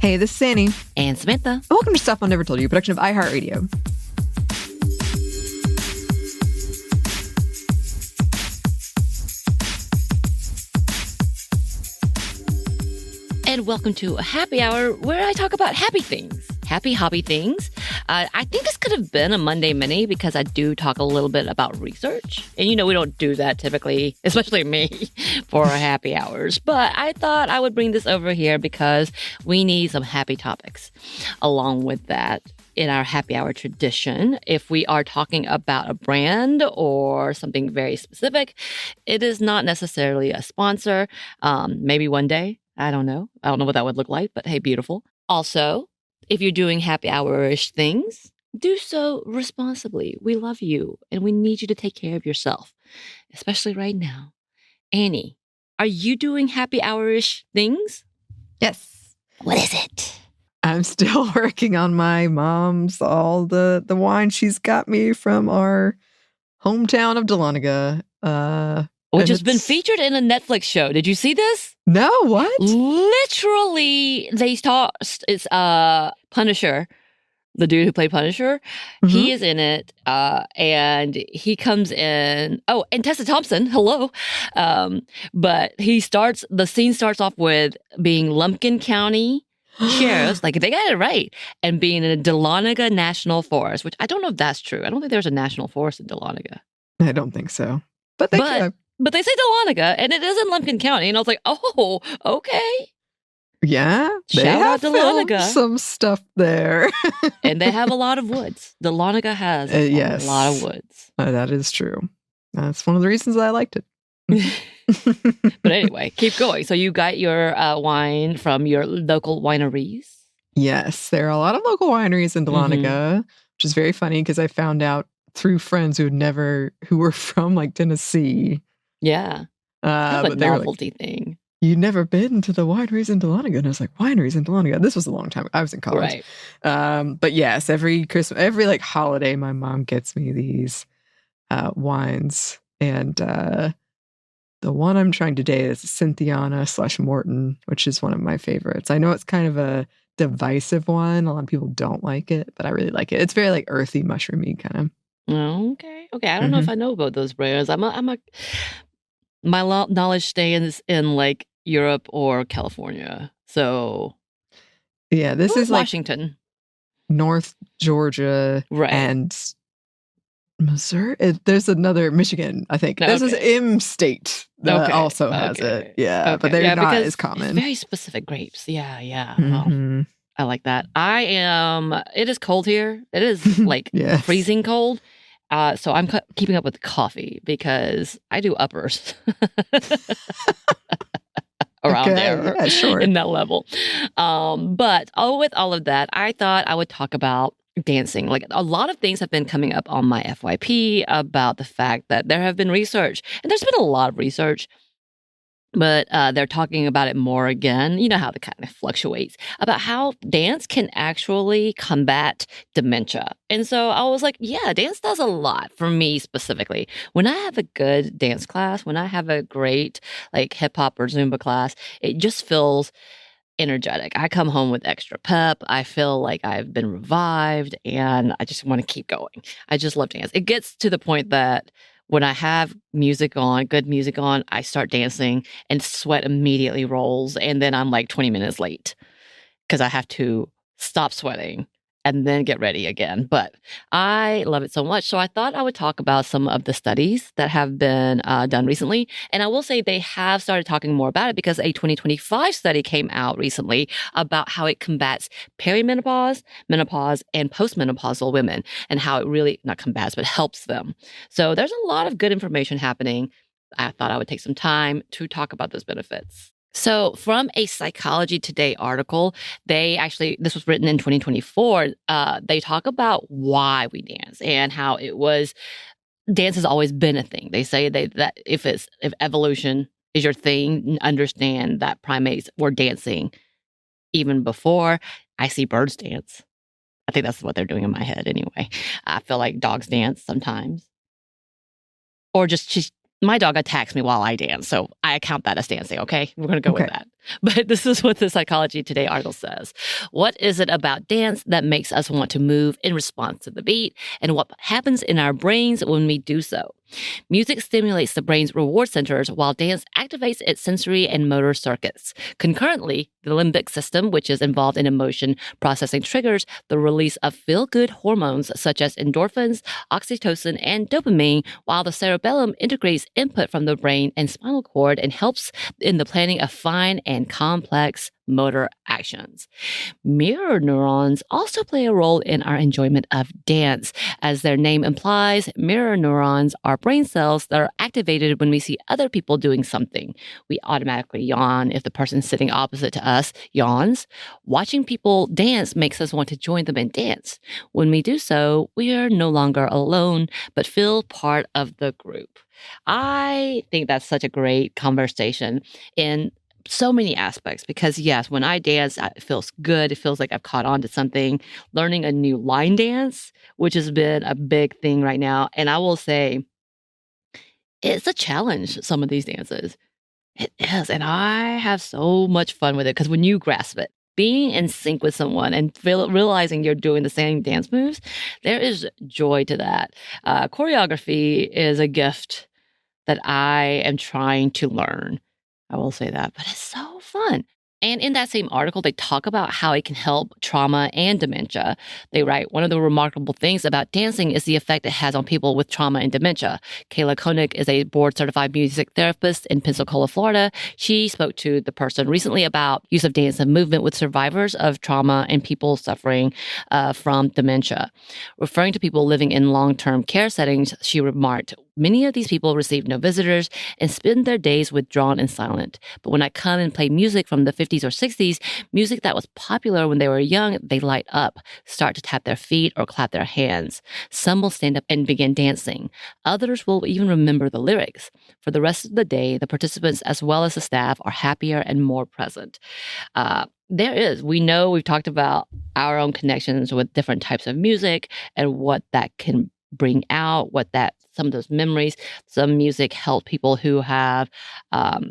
Hey, this is Anney and Samantha. Welcome to Stuff I Never Told You, a production of iHeartRadio. And welcome to a happy hour where I talk about happy things, happy hobby things. I think this could have been a Monday Mini because I do talk a little bit about research. And we don't do that typically, especially me, for our happy hours. But I thought I would bring this over here because we need some happy topics along with that in our happy hour tradition. If we are talking about a brand or something very specific, it is not necessarily a sponsor. Maybe one day. I don't know what that would look like, but hey, beautiful. Also, if you're doing happy hour-ish things, do so responsibly. We love you and we need you to take care of yourself, especially right now. Anney, are you doing happy hour-ish things? Yes. What is it? I'm still working on my mom's, all the wine she's got me from our hometown of Dahlonega. Which has been featured in a Netflix show. Did you see this? No, what? Literally, they saw it's Punisher, the dude who played Punisher. Mm-hmm. He is in it, and he comes in. Oh, and Tessa Thompson, hello. But the scene starts off with being Lumpkin County sheriffs, like they got it right, and being in a Dahlonega National Forest, which I don't know if that's true. I don't think there's a national forest in Dahlonega. I don't think so. But they say Dahlonega, and it is in Lumpkin County. And I was like, oh, okay. Yeah. They Shout out Dahlonega. Some stuff there. And they have a lot of woods. Dahlonega has a lot of woods. That is true. That's one of the reasons I liked it. But anyway, keep going. So you got your wine from your local wineries? Yes. There are a lot of local wineries in Dahlonega, which is very funny because I found out through friends who were from like Tennessee. Yeah. Kind of a novelty thing. You'd never been to the wineries in Dahlonega. And I was like, wineries in Dahlonega? This was a long time ago. I was in college. Right. But yes, every Christmas, every like holiday, my mom gets me these wines. And the one I'm trying today is Cynthiana/Morton, which is one of my favorites. I know it's kind of a divisive one. A lot of people don't like it, but I really like it. It's very like earthy, mushroomy kind of. Oh, okay. I don't know if I know about those brands. My knowledge stays in like Europe or California. So yeah, this is Washington, like North Georgia, right, and Missouri. There's another Michigan, I think. This is M-State that also has it. Yeah, but they're not as common. It's very specific grapes. Yeah. Well, I like that. It is cold here. It is like freezing cold. So I'm keeping up with coffee because I do uppers around there in that level. But with all of that, I thought I would talk about dancing. Like a lot of things have been coming up on my FYP about the fact that there have been research, and there's been a lot of research, but they're talking about it more again. You know how it kind of fluctuates about how dance can actually combat dementia. And so I was like, yeah, dance does a lot for me specifically. When I have a good dance class, when I have a great like hip hop or Zumba class, it just feels energetic. I come home with extra pep. I feel like I've been revived and I just want to keep going. I just love dance. It gets to the point that when I have music on, good music on, I start dancing and sweat immediately rolls. And then I'm like 20 minutes late because I have to stop sweating and then get ready again. But I love it so much. So I thought I would talk about some of the studies that have been done recently. And I will say they have started talking more about it because a 2025 study came out recently about how it combats perimenopause, menopause, and postmenopausal women and how it really, not combats, but helps them. So there's a lot of good information happening. I thought I would take some time to talk about those benefits. So from a Psychology Today article, this was written in 2024, they talk about why we dance and how dance has always been a thing. They say that if evolution is your thing, understand that primates were dancing even before. I see birds dance. I think that's what they're doing in my head anyway. I feel like dogs dance sometimes. Or my dog attacks me while I dance, so I count that as dancing, okay? We're going to go with that. But this is what the Psychology Today article says. What is it about dance that makes us want to move in response to the beat? And what happens in our brains when we do so? Music stimulates the brain's reward centers, while dance activates its sensory and motor circuits. Concurrently, the limbic system, which is involved in emotion processing, triggers the release of feel-good hormones such as endorphins, oxytocin, and dopamine, while the cerebellum integrates input from the brain and spinal cord and helps in the planning of fine and complex motor actions. Mirror neurons also play a role in our enjoyment of dance. As their name implies, mirror neurons are brain cells that are activated when we see other people doing something. We automatically yawn if the person sitting opposite to us yawns. Watching people dance makes us want to join them and dance. When we do so, we are no longer alone, but feel part of the group. I think that's such a great conversation in so many aspects, because yes, when I dance, it feels good. It feels like I've caught on to something. Learning a new line dance, which has been a big thing right now. And I will say, it's a challenge, some of these dances. It is. And I have so much fun with it, because when you grasp it, being in sync with someone and realizing you're doing the same dance moves, there is joy to that. Choreography is a gift that I am trying to learn. I will say that, but it's so fun. And in that same article, they talk about how it can help trauma and dementia. They write, one of the remarkable things about dancing is the effect it has on people with trauma and dementia. Kayla Koenig is a board-certified music therapist in Pensacola, Florida. She spoke to the person recently about use of dance and movement with survivors of trauma and people suffering from dementia. Referring to people living in long-term care settings, she remarked, many of these people receive no visitors and spend their days withdrawn and silent. But when I come and play music from the 50s or 60s, music that was popular when they were young, they light up, start to tap their feet or clap their hands. Some will stand up and begin dancing. Others will even remember the lyrics. For the rest of the day, the participants as well as the staff are happier and more present. We know we've talked about our own connections with different types of music and what that can bring out, some of those memories. Some music helped people who have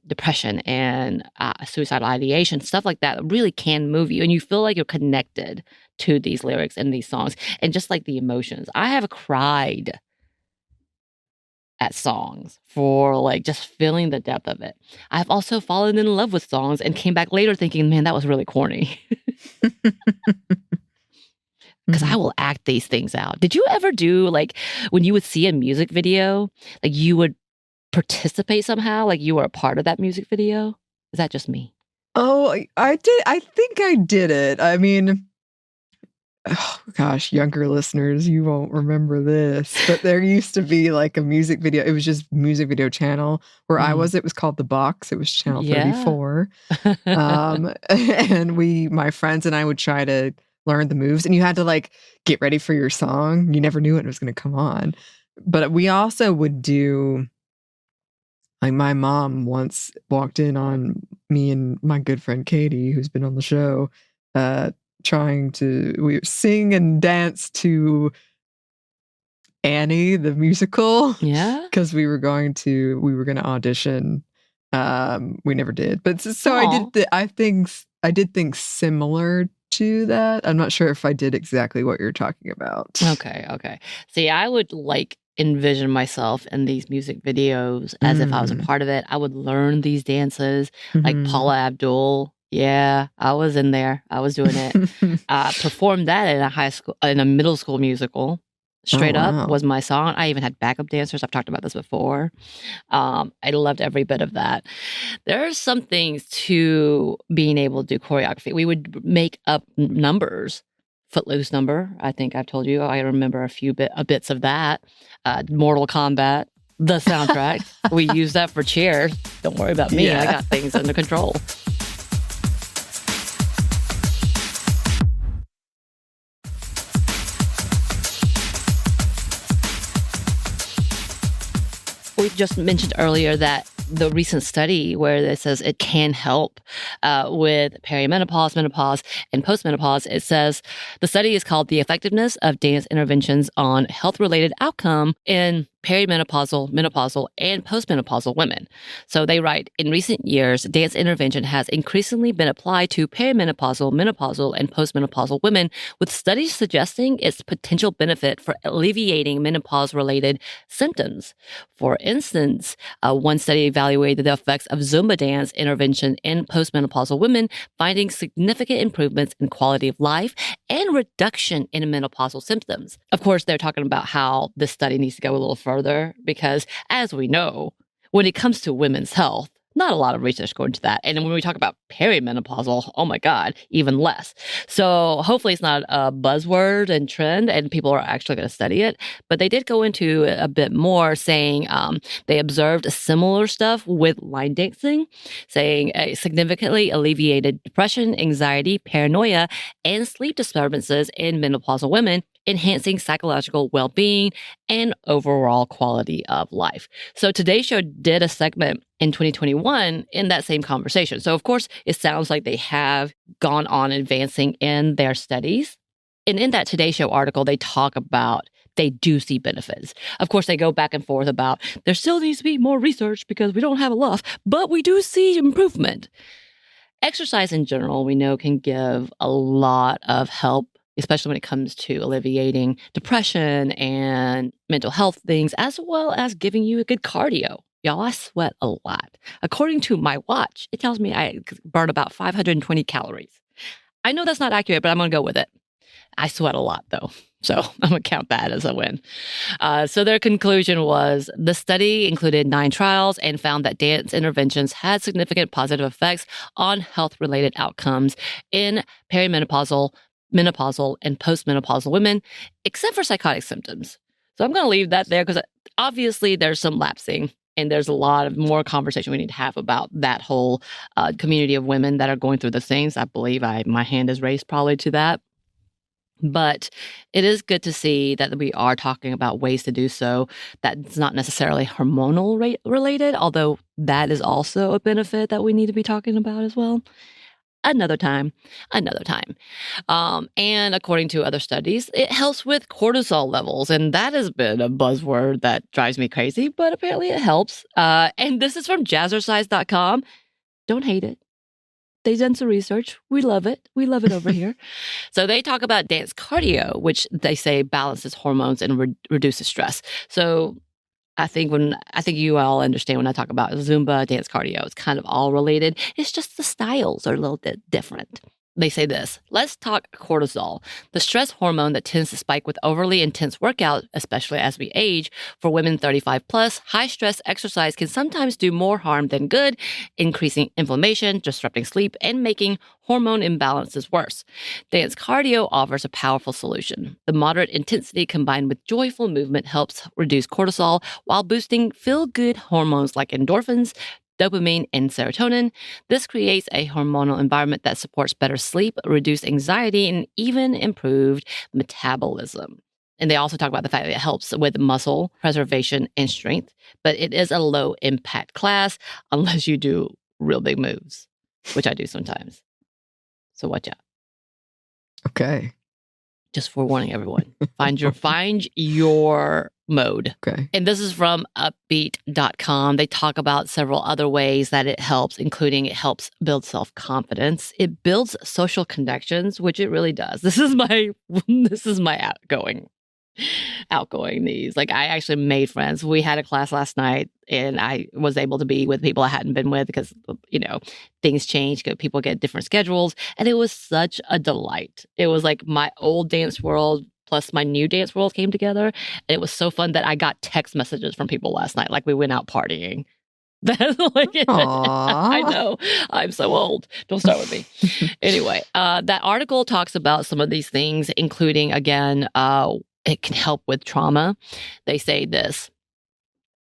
depression and suicidal ideation, stuff like that really can move you. And you feel like you're connected to these lyrics and these songs. And just like the emotions, I have cried at songs for like just feeling the depth of it. I've also fallen in love with songs and came back later thinking, man, that was really corny. Because I will act these things out. Did you ever do, like, when you would see a music video, like you would participate somehow, like you were a part of that music video? Is that just me? Oh, I did. I think I did it. I mean, oh gosh, younger listeners, you won't remember this, but there used to be like a music video. It was just music video channel where I was. It was called The Box. It was channel 34. And my friends and I would try to learn the moves, and you had to like get ready for your song. You never knew when it was going to come on. But we also would do, like, my mom once walked in on me and my good friend Katie, who's been on the show, we sing and dance to Anney, the musical. Yeah. Because we were going to audition. We never did. But so Aww. I did things similar to that. I'm not sure if I did exactly what you're talking about. Okay. See, I would like envision myself in these music videos as if I was a part of it. I would learn these dances, like Paula Abdul. Yeah, I was in there. I was doing it. Performed that in a middle school musical. Straight Up was my song. I even had backup dancers. I've talked about this before. I loved every bit of that. There are some things to being able to do choreography. We would make up numbers. Footloose number, I think I've told you. I remember a few bits of that. Mortal Kombat, the soundtrack. We use that for cheers. Don't worry about me. Yeah. I got things under control. We just mentioned earlier that the recent study where it says it can help with perimenopause, menopause, and postmenopause. It says the study is called The Effectiveness of Dance Interventions on Health-Related Outcome in perimenopausal, menopausal, and postmenopausal women. So they write, in recent years, dance intervention has increasingly been applied to perimenopausal, menopausal, and postmenopausal women, with studies suggesting its potential benefit for alleviating menopause-related symptoms. For instance, one study evaluated the effects of Zumba dance intervention in postmenopausal women, finding significant improvements in quality of life and reduction in menopausal symptoms. Of course, they're talking about how this study needs to go a little further because, as we know, when it comes to women's health, not a lot of research going into that. And when we talk about perimenopausal, oh my God, even less. So hopefully it's not a buzzword and trend and people are actually going to study it. But they did go into a bit more, saying they observed similar stuff with line dancing, saying it significantly alleviated depression, anxiety, paranoia, and sleep disturbances in menopausal women, enhancing psychological well-being and overall quality of life. So Today's Show did a segment in 2021 in that same conversation. So of course, it sounds like they have gone on advancing in their studies. And in that Today Show article, they talk about they do see benefits. Of course, they go back and forth about there still needs to be more research because we don't have enough, but we do see improvement. Exercise in general, we know, can give a lot of help, especially when it comes to alleviating depression and mental health things, as well as giving you a good cardio. Y'all, I sweat a lot. According to my watch, it tells me I burn about 520 calories. I know that's not accurate, but I'm going to go with it. I sweat a lot, though, so I'm going to count that as a win. So their conclusion was the study included 9 trials and found that dance interventions had significant positive effects on health-related outcomes in perimenopausal, menopausal, and postmenopausal women, except for psychotic symptoms. So I'm going to leave that there because obviously there's some lapsing and there's a lot of more conversation we need to have about that whole community of women that are going through the things. I believe my hand is raised probably to that. But it is good to see that we are talking about ways to do so that's not necessarily hormonal related, although that is also a benefit that we need to be talking about as well. Another time. And according to other studies, it helps with cortisol levels. And that has been a buzzword that drives me crazy, but apparently it helps. And this is from jazzercise.com. Don't hate it. They've done some research. We love it. We love it over here. So they talk about dance cardio, which they say balances hormones and reduces stress. So I think you all understand when I talk about Zumba, dance cardio, it's kind of all related. It's just the styles are a little bit different. They say this, let's talk cortisol, the stress hormone that tends to spike with overly intense workout, especially as we age. For women 35 plus, high stress exercise can sometimes do more harm than good, increasing inflammation, disrupting sleep, and making hormone imbalances worse. Dance cardio offers a powerful solution. The moderate intensity combined with joyful movement helps reduce cortisol while boosting feel-good hormones like endorphins, dopamine, and serotonin. This creates a hormonal environment that supports better sleep, reduced anxiety, and even improved metabolism. And they also talk about the fact that it helps with muscle preservation and strength, but it is a low impact class unless you do real big moves, which I do sometimes. So watch out. Okay. Just forewarning everyone. Find your mode. Okay. And this is from upbeat.com. They talk about several other ways that it helps, including it helps build self-confidence. It builds social connections, which it really does. This is my outgoing needs. Like, I actually made friends. We had a class last night and I was able to be with people I hadn't been with because, things change. People get different schedules. And it was such a delight. It was like my old dance world plus my new dance world came together. And it was so fun that I got text messages from people last night. Like, we went out partying. That's like, I know. I'm so old. Don't start with me. Anyway, that article talks about some of these things, including, again, it can help with trauma. They say this.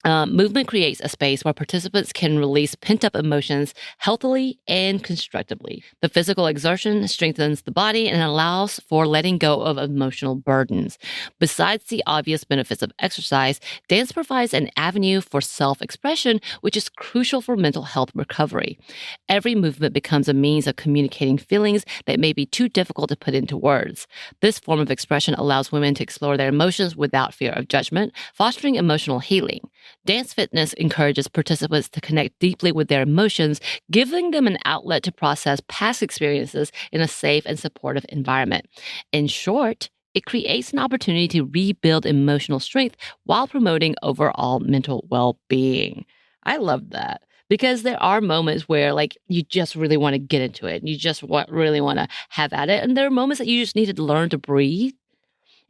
Movement creates a space where participants can release pent-up emotions healthily and constructively. The physical exertion strengthens the body and allows for letting go of emotional burdens. Besides the obvious benefits of exercise, dance provides an avenue for self-expression, which is crucial for mental health recovery. Every movement becomes a means of communicating feelings that may be too difficult to put into words. This form of expression allows women to explore their emotions without fear of judgment, fostering emotional healing. Dance fitness encourages participants to connect deeply with their emotions, giving them an outlet to process past experiences in a safe and supportive environment. In short, it creates an opportunity to rebuild emotional strength while promoting overall mental well-being. I love that because there are moments where you just really want to get into it and you just really want to have at it. And there are moments that you just need to learn to breathe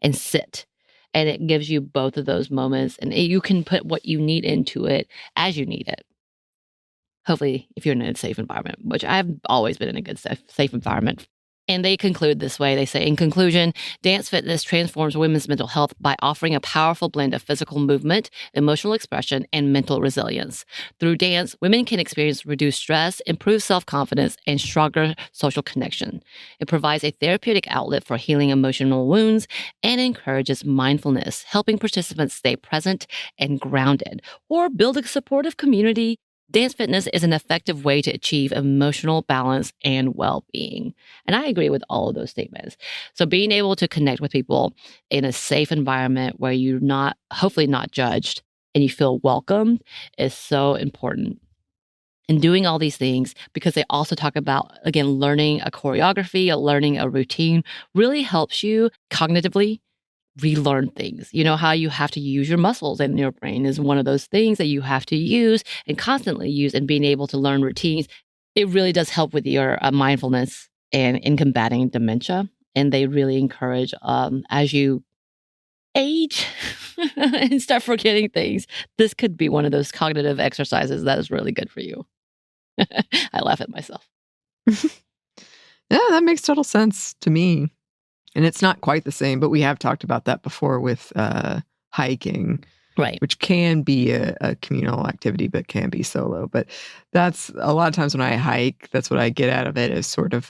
and sit. And it gives you both of those moments, and you can put what you need into it as you need it. Hopefully, if you're in a safe environment, which I've always been in a good, safe environment. And they conclude this way. They say, in conclusion, dance fitness transforms women's mental health by offering a powerful blend of physical movement, emotional expression, and mental resilience. Through dance, women can experience reduced stress, improved self-confidence, and stronger social connection. It provides a therapeutic outlet for healing emotional wounds and encourages mindfulness, helping participants stay present and grounded, or build a supportive community. Dance fitness is an effective way to achieve emotional balance and well-being. And I agree with all of those statements. So being able to connect with people in a safe environment where you're hopefully not judged and you feel welcomed is so important. And doing all these things, because they also talk about, again, learning a choreography, learning a routine, really helps you cognitively relearn things. You know how you have to use your muscles, and your brain is one of those things that you have to use and constantly use, and being able to learn routines. It really does help with your mindfulness and in combating dementia. And they really encourage as you age and start forgetting things, this could be one of those cognitive exercises that is really good for you. I laugh at myself. Yeah, that makes total sense to me. And it's not quite the same, but we have talked about that before with hiking, right? Which can be a communal activity, but can be solo. But that's a lot of times when I hike, that's what I get out of it, is sort of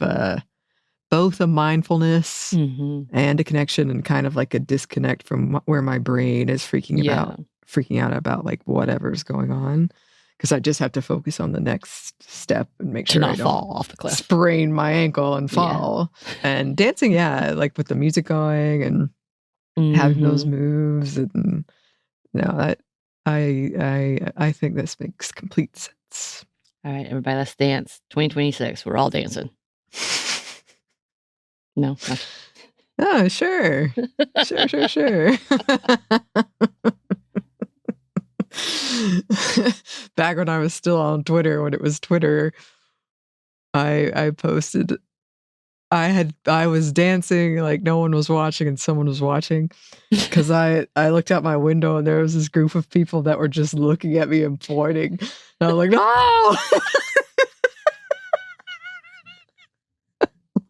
both a mindfulness and a connection, and kind of like a disconnect from where my brain is freaking out about like whatever's going on. Because I just have to focus on the next step and make sure I don't fall off the cliff, sprain my ankle and fall. Yeah. And dancing, like with the music going and having those moves, and I think this makes complete sense. All right, everybody, let's dance. 2026, we're all dancing. No. Oh, sure. Sure. Back when I was still on Twitter, when it was Twitter, I posted I was dancing like no one was watching and someone was watching, because I looked out my window and there was this group of people that were just looking at me and pointing, and I was like, no.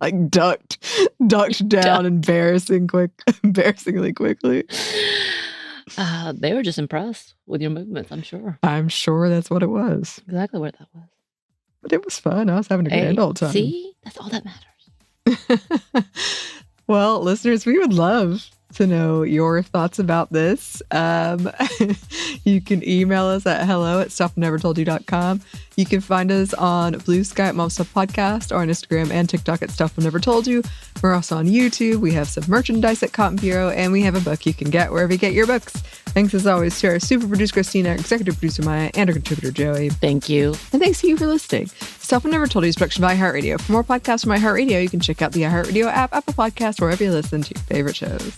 Like ducked down embarrassingly quickly. They were just impressed with your movements, I'm sure. I'm sure that's what it was. Exactly what that was. But it was fun. I was having a grand old time. See? That's all that matters. Well, listeners, we would love to know your thoughts about this. You can email us at hello@stuffnevertoldyou.com. You can find us on Blue Sky at Mom Stuff Podcast, or on Instagram and TikTok at Stuff Never Told You. We're also on YouTube. We have some merchandise at Cotton Bureau, and we have a book you can get wherever you get your books. Thanks as always to our super producer Christina, executive producer Maya, and our contributor Joey. Thank you. And thanks to you for listening. Stuff Never Told You is production by iHeartRadio. For more podcasts from iHeartRadio, you can check out the iHeartRadio app, Apple Podcasts, wherever you listen to your favorite shows.